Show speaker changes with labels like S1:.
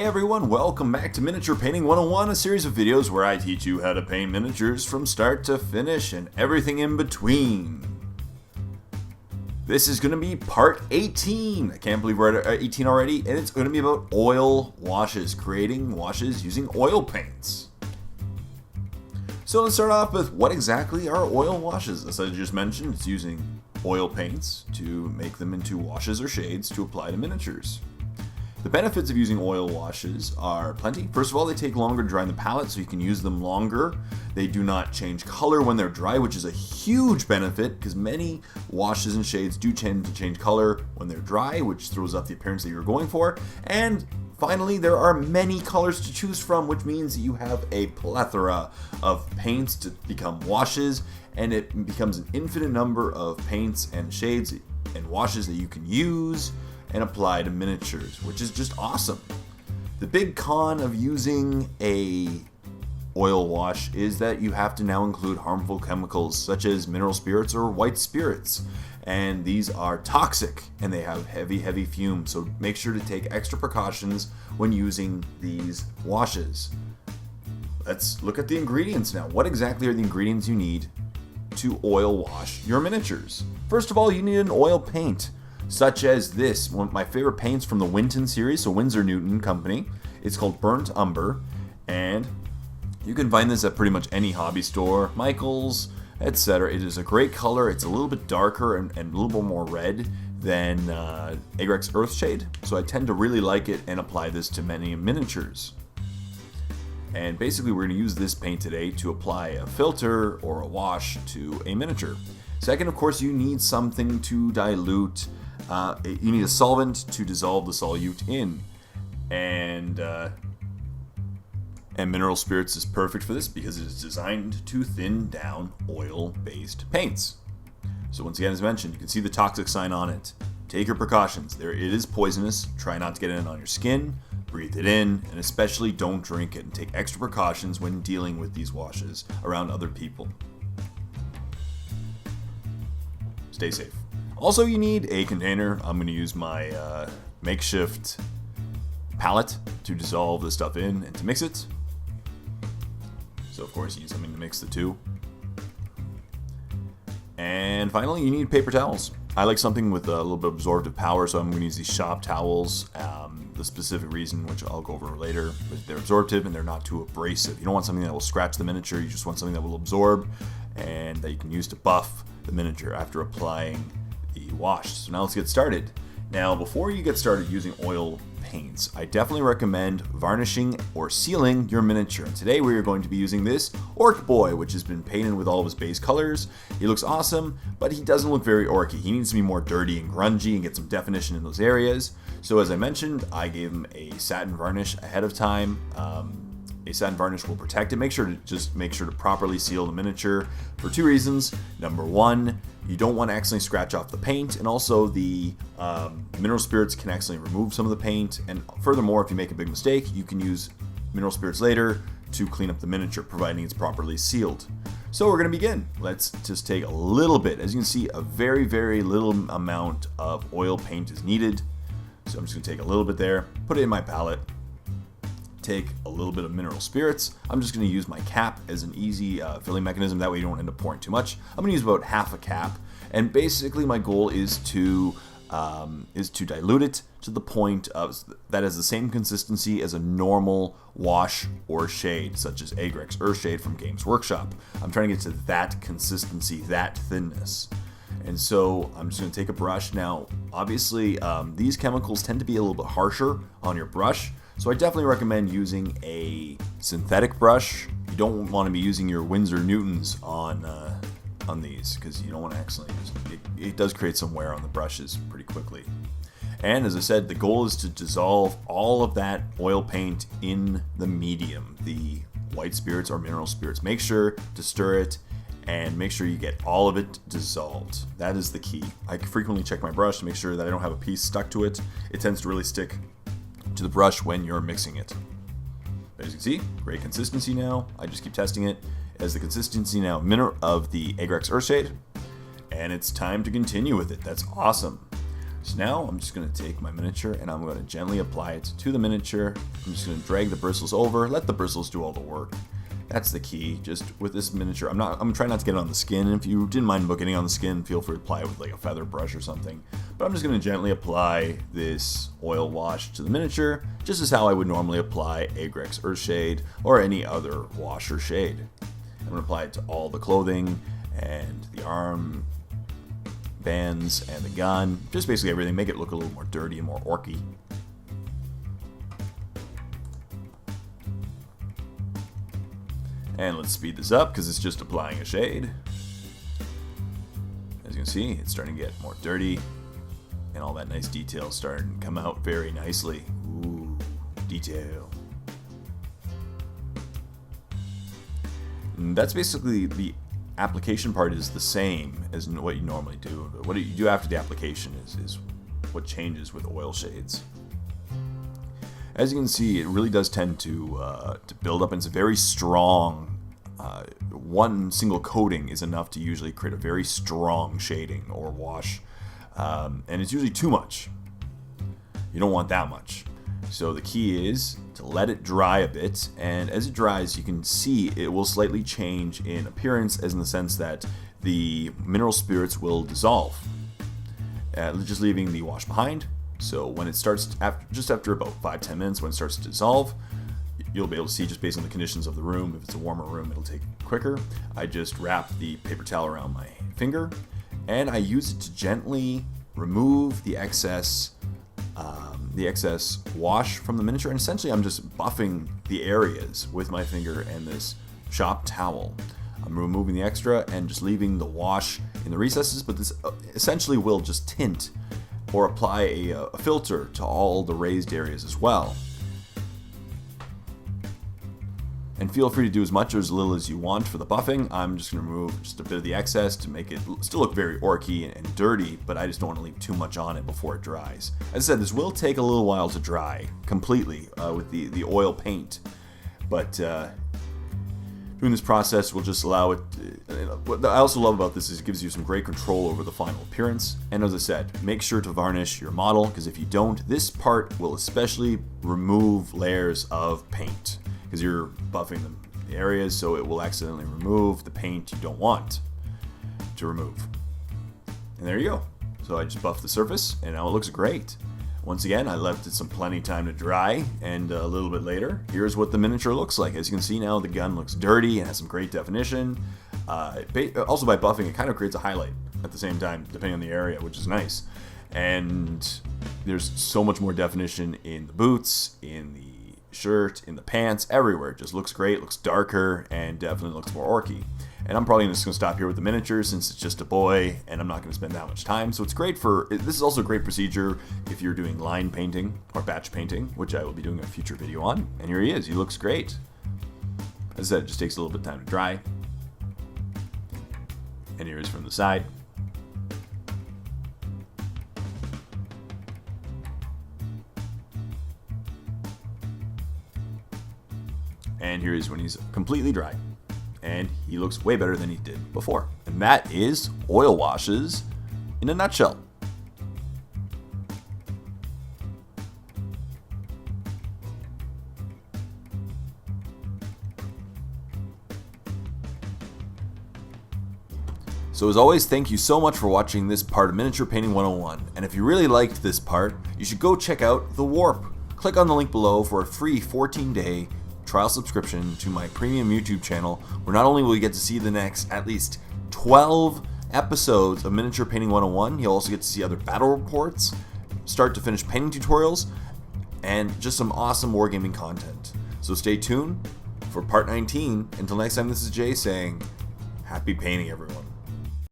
S1: everyone, welcome back to Miniature Painting 101, a series of videos where I teach you how to paint miniatures from start to finish and everything in between. This is going to be part 18. I can't believe we're at 18 already, and it's going to be about oil washes, creating washes using oil paints. So let's start off with what exactly are oil washes. As I just mentioned, it's using oil paints to make them into washes or shades to apply to miniatures. The benefits of using oil washes are plenty. First of all, they take longer to dry in the palette, so you can use them longer. They do not change color when they're dry, which is a huge benefit because many washes and shades do tend to change color when they're dry, which throws off the appearance that you're going for. And finally, there are many colors to choose from, which means you have a plethora of paints to become washes, and it becomes an infinite number of paints and shades and washes that you can use and apply to miniatures, which is just awesome. The big con of using a oil wash is that you have to now include harmful chemicals such as mineral spirits or white spirits, and these are toxic and they have heavy fumes, so make sure to take extra precautions when using these washes. Let's look at the ingredients now. What exactly are the ingredients you need to oil wash your miniatures? First of all, you need an oil paint, such as this, one of my favorite paints from the Winton series, so Winsor Newton Company. It's called Burnt Umber, and you can find this at pretty much any hobby store, Michaels, etc. It is a great color. It's a little bit darker and a little bit more red than Agrax Earthshade, so I tend to really like it and apply this to many miniatures. And basically we're going to use this paint today to apply a filter or a wash to a miniature. Second, of course, you need something to dilute. You need a solvent to dissolve the solute in, and mineral spirits is perfect for this because it is designed to thin down oil-based paints. So once again, as mentioned, you can see the toxic sign on it. Take your precautions. It is poisonous. Try not to get it on your skin. Breathe it in, and especially don't drink it. And take extra precautions when dealing with these washes around other people. Stay safe. Also, you need a container. I'm going to use my makeshift palette to dissolve the stuff in and to mix it. So, of course, you need something to mix the two. And finally, you need paper towels. I like something with a little bit of absorptive power, so I'm going to use these shop towels. The specific reason, which I'll go over later, but they're absorptive and they're not too abrasive. You don't want something that will scratch the miniature. You just want something that will absorb and that you can use to buff the miniature after applying the wash. So now let's get started. Now, before you get started using oil paints, I definitely recommend varnishing or sealing your miniature. And today we are going to be using this Orc Boy, which has been painted with all of his base colors. He looks awesome, but he doesn't look very orky. He needs to be more dirty and grungy and get some definition in those areas. So as I mentioned, I gave him a satin varnish ahead of time. A satin varnish will protect it. Make sure to properly seal the miniature for two reasons. Number one, you don't want to accidentally scratch off the paint, and also the mineral spirits can accidentally remove some of the paint. And furthermore, if you make a big mistake, you can use mineral spirits later to clean up the miniature, providing it's properly sealed. So we're going to begin. Let's just take a little bit. As you can see, a very little amount of oil paint is needed. So I'm just going to take a little bit there, put it in my palette. Take a little bit of mineral spirits. I'm just going to use my cap as an easy filling mechanism. That way you don't end up pouring too much. I'm going to use about half a cap, and basically my goal is to dilute it to the point of that has the same consistency as a normal wash or shade, such as Agrax Earthshade from Games Workshop. I'm trying to get to that consistency, that thinness. And so I'm just going to take a brush. Now, obviously, these chemicals tend to be a little bit harsher on your brush. So I definitely recommend using a synthetic brush. You don't want to be using your Winsor Newtons on these because you don't want to accidentally use it does create some wear on the brushes pretty quickly. And as I said, the goal is to dissolve all of that oil paint in the medium, the white spirits or mineral spirits. Make sure to stir it and make sure you get all of it dissolved. That is the key. I frequently check my brush to make sure that I don't have a piece stuck to it. It tends to really stick to the brush when you're mixing it. As you can see, great consistency now. I just keep testing it as the consistency now of the Agrax Earthshade, and it's time to continue with it. That's awesome. So now I'm just going to take my miniature and I'm going to gently apply it to the miniature. I'm just going to drag the bristles over, let the bristles do all the work. That's the key. Just with this miniature, I'm trying not to get it on the skin. If you didn't mind getting on the skin, feel free to apply it with like a feather brush or something. But I'm just going to gently apply this oil wash to the miniature, just as how I would normally apply Agrax Earthshade or any other wash or shade. I'm going to apply it to all the clothing and the arm bands and the gun, just basically everything. Make it look a little more dirty and more orky. And let's speed this up because it's just applying a shade. As you can see, it's starting to get more dirty, and all that nice detail is starting to come out very nicely. Ooh, detail. And that's basically the application part is the same as what you normally do. But what you do after the application is what changes with oil shades. As you can see, it really does tend to build up, and it's very strong. One single coating is enough to usually create a very strong shading or wash, and it's usually too much. You don't want that much. So the key is to let it dry a bit, and as it dries, you can see it will slightly change in appearance, as in the sense that the mineral spirits will dissolve, just leaving the wash behind. So when it starts, just after about 5-10 minutes, when it starts to dissolve, you'll be able to see just based on the conditions of the room. If it's a warmer room, it'll take quicker. I just wrap the paper towel around my finger, and I use it to gently remove the excess wash from the miniature. And essentially, I'm just buffing the areas with my finger and this shop towel. I'm removing the extra and just leaving the wash in the recesses, but this essentially will just tint or apply a filter to all the raised areas as well. And feel free to do as much or as little as you want for the buffing. I'm just going to remove just a bit of the excess to make it still look very orky and dirty, but I just don't want to leave too much on it before it dries. As I said, this will take a little while to dry completely with the oil paint, but doing this process will just allow it. What I also love about this is it gives you some great control over the final appearance. And as I said, make sure to varnish your model, because if you don't, this part will especially remove layers of paint, because you're buffing the areas, so it will accidentally remove the paint you don't want to remove. And there you go. So I just buffed the surface, and now it looks great. Once again, I left it some plenty time to dry, and a little bit later, here's what the miniature looks like. As you can see now, the gun looks dirty and has some great definition. Also by buffing, it kind of creates a highlight at the same time, depending on the area, which is nice. And there's so much more definition in the boots, in the shirt, in the pants, everywhere. It just looks great, looks darker, and definitely looks more orky. And I'm probably just going to stop here with the miniature since it's just a boy and I'm not going to spend that much time. So it's great this is also a great procedure if you're doing line painting or batch painting, which I will be doing a future video on. And here he is. He looks great. As I said, it just takes a little bit of time to dry. And here he is from the side. And here he is when he's completely dry. And he looks way better than he did before. And that is oil washes in a nutshell. So as always, thank you so much for watching this part of Miniature Painting 101. And if you really liked this part, you should go check out The Warp. Click on the link below for a free 14-day trial subscription to my premium YouTube channel, where not only will you get to see the next at least 12 episodes of Miniature Painting 101, you'll also get to see other battle reports, start to finish painting tutorials, and just some awesome wargaming content. So stay tuned for part 19. Until next time, this is Jay saying, happy painting, everyone.